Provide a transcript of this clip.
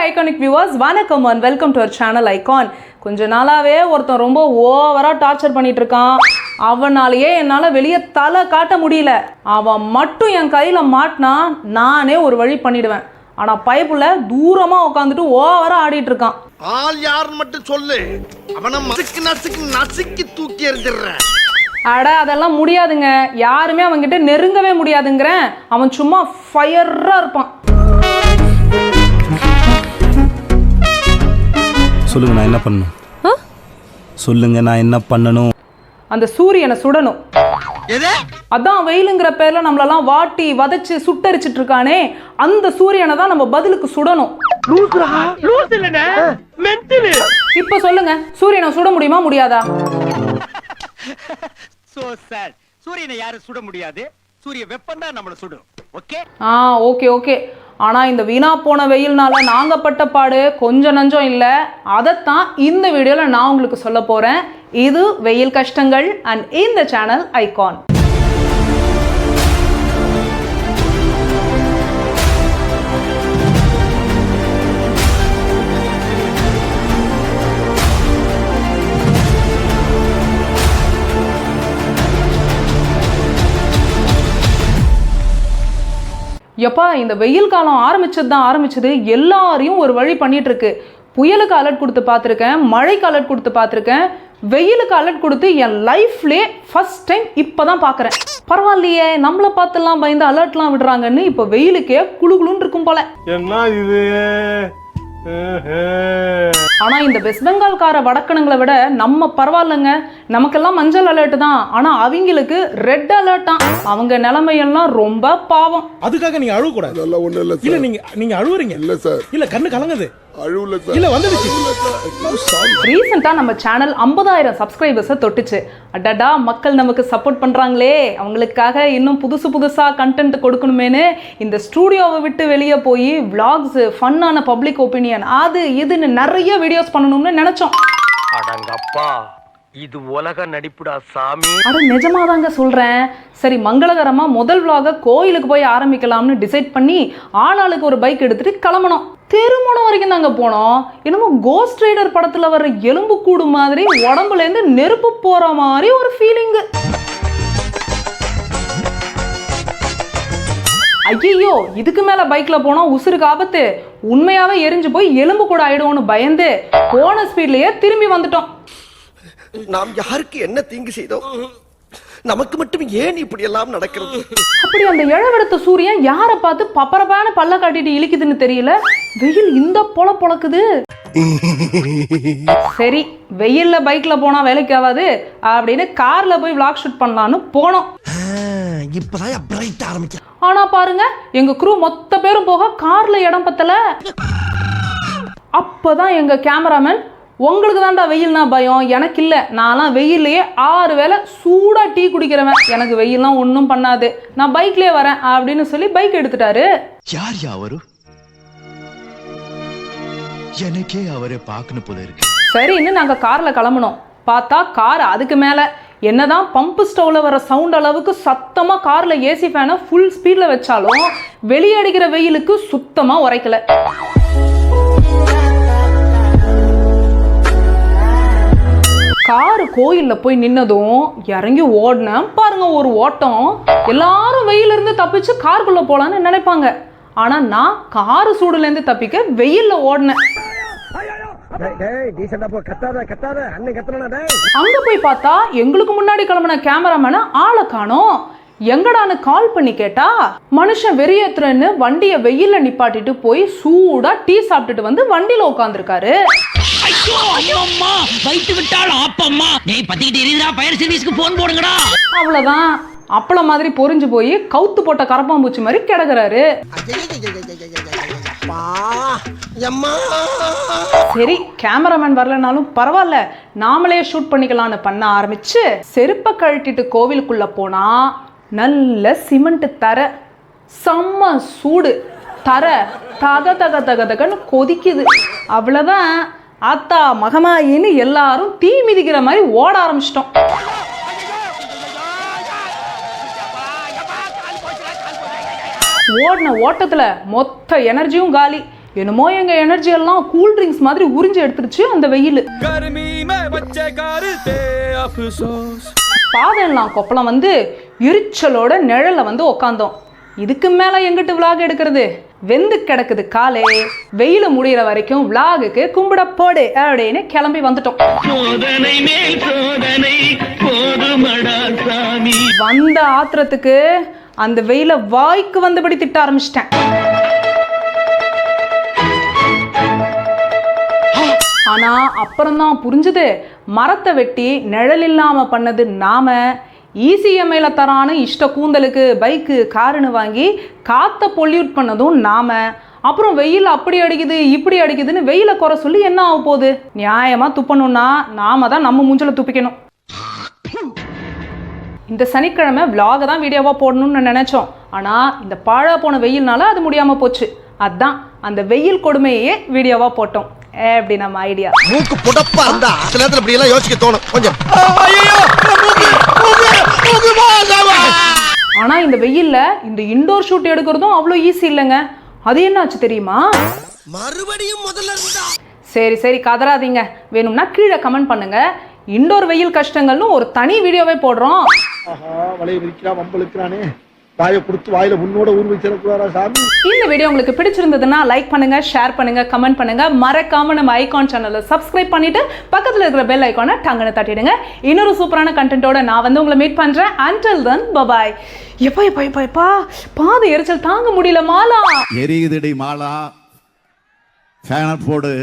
Iconic viewers, வணக்கம் and welcome to our channel Icon. கொஞ்ச நாளாவே ஒருத்தன் ரொம்ப ஓவரா டார்ச்சர் பண்ணிட்டு இருக்கான். அவனாலேயே என்னால் வெளியே தலை காட்ட முடியல. அவன் மட்டும் என் கையில் மாட்டினா நானே ஒரு வழி பண்ணிடுவேன். ஆனால் பைப்புல தூரமாக உட்காந்துட்டு ஓவரா ஆடிட்டு இருக்கான். ஆள் யாருன்னு மட்டும் சொல்லு, அவனை நசுக்கி தூக்கி எறிஞ்சிடுறேன். அட அதெல்லாம் முடியாதுங்க, யாருமே அவன்கிட்ட நெருங்கவே முடியாதுங்கிறேன். அவன் சும்மா ஃபயராக இருப்பான். சொல்லுங்க, நான் என்ன பண்ணணும்? சொல்லுங்க, நான் என்ன பண்ணணும்? அந்த சூரியனை சுடணும். அதான் வெயிலுங்கிற பேர்ல நம்மளெல்லாம் வாட்டி வதச்சு சுட்டரிச்சிட்டு இருக்கானே, அந்த சூரியனை தான் நம்ம பதிலுக்கு சுடணும். இப்ப சொல்லுங்க, சூரியனை சுட முடியுமா முடியாதா? சூரியனை யாரும் சுட முடியாது, சூரிய வெப்பம் தான் நம்மள சுடும். Okay okay okay. ஆனா இந்த வீணா போன வெயில்னால நாங்க பட்ட பாடு கொஞ்சம் நஞ்சம் இல்லை. அதைத்தான் இந்த வீடியோல நான் உங்களுக்கு சொல்ல போறேன். இது வெயில் கஷ்டங்கள் அண்ட் இந்த சேனல் ஐகான். எப்பா, இந்த வெயில் காலம் ஆரம்பிச்சது எல்லாரையும் ஒரு வழி பண்ணிட்டு இருக்கு. புயலுக்கு அலர்ட் கொடுத்து பார்த்துருக்கேன், மழைக்கு அலர்ட் கொடுத்து பார்த்துருக்கேன், வெயிலுக்கு அலர்ட் கொடுத்து என் லைஃப்லே ஃபர்ஸ்ட் டைம் இப்போ தான் பார்க்குறேன். பரவாயில்லையே, நம்மளை பார்த்துலாம் பயந்து அலர்ட்லாம் விடுறாங்கன்னு இப்போ வெயிலுக்கே குளுகுளுன்னு இருக்கும் போல. என்ன இது? ஆனா இந்த வெஸ்ட் பெங்கால்கார வடக்கணுங்களை விட நம்ம பரவாயில்லைங்க. நமக்கெல்லாம் மஞ்சள் அலர்ட் தான், ஆனா அவங்களுக்கு ரெட் அலர்ட் தான். அவங்க நிலைமையெல்லாம் ரொம்ப பாவம். அதுக்காக நீங்க அழுவ கூடாது. அதெல்லாம் ஒண்ணும் இல்ல இல்ல, சார். நீங்க அழுவுறீங்க. இல்ல சார், இல்ல கண்ணு கலங்குது. அழுவல சார். இல்ல வந்துடுச்சு. ரீசெண்டா நம்ம சேனல் 50,000 சப்ஸ்கிரைபர்ஸை தொட்டுச்சு. அடடா, மக்கள் நமக்கு சப்போர்ட் பண்றாங்களே, அவங்களுக்காக இன்னும் புதுசா கண்டென்ட் கொடுக்கணுமேனு இந்த ஸ்டூடியோவை விட்டு வெளியே போய் விளாக்ஸ், ஃபன்னான பப்ளிக் ஒப்பீனியன், அது இதுன்னு நிறைய வீடியோஸ் பண்ணணும்னு நினைச்சோம். அடங்கப்பா, இது உலக நடிப்புடா சாமி. அட நிஜமாதாங்க சொல்றேன். சரி, மங்களகரமா முதல் விளாக கோயிலுக்கு போய் ஆரம்பிக்கலாம்னு டிசைட் பண்ணி ஆளாளுக்கு ஒரு பைக் எடுத்துட்டு கிளம்பணும். திருமணம் வரைக்கும் தாங்க போனோம். என்னமோ கோஸ்ட் ரைடர் படத்துல வர்ற எலும்பு கூடு மாதிரி உடம்புல இருந்து நெருப்பு போற மாதிரி ஒரு ஃபீலிங். ஐயோ, இதுக்கு மேல பைக்ல போனா உசுருக்கு ஆபத்து, உண்மையாவே எரிஞ்சு போய் எலும்பு கூட ஆயிடுவோம்னு பயந்து போன ஸ்பீட்லயே திரும்பி வந்துட்டோம். நாம் யாருக்கு என்ன தீங்கு செய்தோம்? நமக்கு மட்டும் ஏன் இப்படி எல்லாம் நடக்கிறது? அப்படி அந்த இழவெடுத்த சூரியன் யாரை பார்த்து பப்பரப்பான பல்ல காட்டிட்டு இழிக்குதுன்னு தெரியல. வெயில் இந்த பொழக்குது. சரி, வெயில்ல பைக்ல போனா வேலைக்கு ஆகாது அப்படின்னு கார்ல போய் விளாக் ஷூட் பண்ணலான்னு போனோம். ஆனா பாருங்க, எங்க குரூ மொத்த பேரும் போக கார்ல இடம் பத்தல. அப்பதான் எங்க கேமராமேன், உங்களுக்கு தான்டா வெயில்னா பயம், எனக்கு இல்லை, நான்லாம் வெயில்லையே 6 வேளை சூடா டீ குடிக்கிறவன், எனக்கு வெயில்லாம் ஒன்றும் பண்ணாது, நான் பைக்லேயே வரேன் அப்படின்னு சொல்லி பைக் எடுத்துட்டாரு. யார் அவரு? எனக்கே அவரை பார்க்கணும் போல இருக்கு. சரின்னு நாங்கள் காரில் கிளம்புனோம். பார்த்தா கார் அதுக்கு மேலே. என்னதான் பம்பு ஸ்டவ்ல வர சவுண்ட் அளவுக்கு சத்தமாக காரில் ஏசி ஃபேனை ஃபுல் ஸ்பீடில் வச்சாலும் வெளியே அடிக்கிற வெயிலுக்கு சுத்தமாக உரைக்கல. காரு கோயில்ல போய் நின்னதும் இறங்கி ஓடினேன் பாருங்க, ஒரு ஓட்டம். எல்லாரும் வெயில இருந்து தப்பிச்சு காருக்குள்ள போலான்னு நினைப்பாங்க. ஆனா நான் காரு சூடுல இருந்து தப்பிக்க வெயில்ல ஓடினேன். அங்க போய் பார்த்தா எங்களுக்கு முன்னாடி கிளம்பின கேமராமேனை ஆளை காணோம். எங்கடான்னு கால் பண்ணி கேட்டா, மனுஷன் வெறியேத்துறன்னு வண்டியை வெயில்ல நிப்பாட்டிட்டு போய் சூடா டீ சாப்பிட்டுட்டு வந்து வண்டியில உட்காந்துருக்காரு. அவ்வளவுதான், அப்பள மாதிரி பொறிஞ்சு போய் கவுத்து போட்ட கரப்பாம்பூச்சி மாதிரி கிடக்குறாரு. சரி, கேமராமேன் வரலனாலும் பரவாயில்ல, நாமளே ஷூட் பண்ணிக்கலாம்னு பண்ண ஆரம்பிச்சு செருப்பை கழட்டிட்டு கோவிலுக்குள்ள போனா நல்ல சிமெண்ட் தர, செம்ம சூடு, தர தக தக தக தகன்னு கொதிக்குது. அவ்வளவுதான், ஆத்தா மகமாயின்னு எல்லாரும் தீ மிதிக்கிற மாதிரி ஓட ஆரம்பிச்சிட்டோம். ஓடின ஓட்டத்துல மொத்த எனர்ஜியும் காலி. என்னமோ எங்க எனர்ஜி எல்லாம் கூல் ட்ரிங்க்ஸ் மாதிரி உறிஞ்சு எடுத்துருச்சு அந்த வெயில். பாதெல்லாம் கொப்பளம் வந்து எரிச்சலோட நிழல்ல வந்து உக்காந்தோம். இதுக்கு மேல எங்கிட்டு விளாக் எடுக்கிறது? வெந்து கிடக்குது காலே. வெயில முடிகிற வரைக்கும் விளாகுக்கு கும்பிட போடு அப்படின்னு கிளம்பி வந்துட்டோம். வந்த ஆத்திரத்துக்கு அந்த வெயில வாய்க்கு வந்தபடி திட்ட ஆரம்பிச்சிட்டேன். ஆனா அப்புறம்தான் புரிஞ்சுது, மரத்தை வெட்டி நிழல் இல்லாம பண்ணது நாம, இசிஎம்ஐல தரான இஷ்ட கூந்தலுக்கு பைக்கு காருன்னு வாங்கி காத்த பொல்யூட் பண்ணதும் நாம. அப்புறம் வெயில் அப்படி அடிக்குது இப்படி அடிக்குதுன்னு வெயில குறை சொல்லி என்ன ஆக போகுது? நியாயமா துப்பணும்னா நாம தான் நம்ம மூஞ்சில துப்பிக்கணும். இந்த சனிக்கிழமை விலாக தான் வீடியோவா போடணும்னு நினைச்சோம். ஆனா இந்த பாழா போன வெயில்னால அது முடியாம போச்சு. அதான் அந்த வெயில் கொடுமையே வீடியோவா போட்டோம். எப்படி நம்ம ஐடியா? மூக்கு புடப்பா இருந்தா சில நேரத்துல இப்படி எல்லாம் யோசிக்க தோணும் கொஞ்சம். ஆனா இந்த வெயில்ல இந்த இன்டோர் ஷூட் எடுக்கிறதும் அவ்வளோ ஈஸி இல்லைங்க. அது என்னாச்சு தெரியுமா? மறுபடியும் முதல்ல இருந்தா. சரி கதறாதீங்க. வேணும்னா கீழே கமெண்ட் பண்ணுங்க. இன்டோர் வெயில் கஷ்டங்கள்னு ஒரு தனி வீடியோவே போடுறோம். வலையை விரிக்கிறான் வம்பளுக்குறானே, வாயை கொடுத்து வாயில உன்னோட ஊர் வச்சிடக்கூடாதா சாமி. இந்த வீடியோ உங்களுக்கு பிடிச்சிருந்ததுன்னா லைக் பண்ணுங்க, ஷேர் பண்ணுங்க, கமெண்ட் பண்ணுங்க. மறக்காம நம்ம ஐகான் சேனலை சப்ஸ்கிரைப் பண்ணிட்டு பக்கத்துல இருக்கிற பெல் ஐகானை டங்குன்னு தட்டிடுங்க. இன்னொரு சூப்பரான கண்டென்ட்டோட நான் வந்து உங்களை மீட் பண்றேன். until then bye bye. எப்பா பாதி எரிச்சல் தாங்க முடியல மாலா. எரியுதுடி மாலா, ஃபேன் போடு.